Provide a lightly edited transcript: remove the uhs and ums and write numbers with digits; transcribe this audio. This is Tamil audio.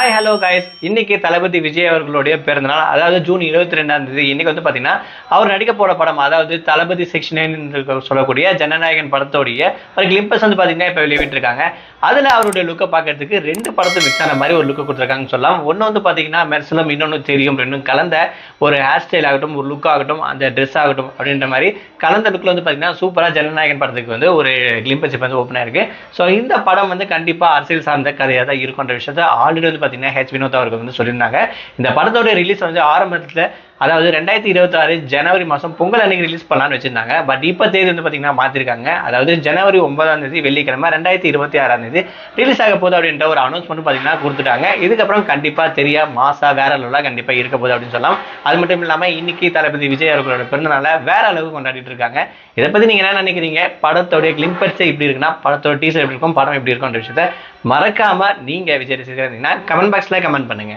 ஹாய் ஹலோ கைஸ், இன்னைக்கு தளபதி விஜய் அவர்களுடைய பிறந்தநாள். அதாவது ஜூன் 22 இன்னைக்கு வந்து பாத்தீங்கன்னா அவர் நடிக்க போற படம், அதாவது தளபதி செக்ஷன் 9 சொல்லக்கூடிய ஜனநாயகன் படத்தோடைய ஒரு கிளிம்பஸ் வந்து பாத்தீங்கன்னா இப்ப வெளியிட்டு இருக்காங்க. அதுல அவருடைய லுக்கை பாக்கிறதுக்கு ரெண்டு படத்தும் மிக்ஸ் ஆன மாதிரி ஒரு லுக்கை கொடுத்துருக்காங்கன்னு சொல்லலாம். ஒன்னு வந்து பாத்தீங்கன்னா மெர்சலம், இன்னொன்னு தெரியும், ரெண்டும் கலந்த ஒரு ஹேர் ஸ்டைல் ஆகட்டும், ஒரு லுக் ஆகட்டும், அந்த ட்ரெஸ் ஆகட்டும் அப்படின்ற மாதிரி கலந்த லுக்ல வந்து பாத்தீங்கன்னா சூப்பரா ஜனநாயகன் படத்துக்கு வந்து ஒரு கிளிம்பஸ் இப்ப வந்து ஓப்பன் ஆயிருக்கு. ஸோ இந்த படம் வந்து கண்டிப்பா அரசியல் சார்ந்த கதையாக தான் இருக்குன்ற விஷயத்த ஆல்ரெடி வந்து பாத்தீங்கன்னா வினோத் அவர்கள் வந்து சொல்லியிருந்தாங்க. இந்த படத்தோட ரிலீஸ் வந்து ஆரம்பத்துல, அதாவது 2026 ஜனவரி மாதம் பொங்கல் அன்னைக்கு ரிலீஸ் பண்ணலான்னு வச்சிருந்தாங்க. பட் இப்போ தேதி வந்து பார்த்தீங்கன்னா மாற்றிருக்காங்க. அதாவது ஜனவரி 9 வெள்ளிக்கிழமை 2026 ரிலீஸ் ஆக போகுது அப்படின்ற ஒரு அனௌன்ஸ்மெண்ட் பார்த்தீங்கன்னா கொடுத்துட்டாங்க. இதுக்கப்புறம் கண்டிப்பாக தெரியா மாசா வேற லெவலாக கண்டிப்பாக இருக்க போகுது அப்படின்னு சொல்லலாம். அது மட்டும் இல்லாமல் இன்னைக்கு தளபதி விஜய் அவர்களோட பிறந்தநாளை வேற அளவுக்கு கொண்டாடிட்டு இருக்காங்க. இதை பற்றி நீங்கள் என்ன நினைக்கிறீங்க? படத்தோடைய கிளிம்பர்ஸ் எப்படி இருக்குன்னா, படத்தோட டீசர் எப்படி இருக்கும், படம் எப்படி இருக்கும்ன்ற விஷயத்த மறக்காம நீங்க விஜய் ரசிகர்களா இருந்தீங்கன்னா கமெண்ட் பாக்ஸ்ல கமெண்ட் பண்ணுங்க.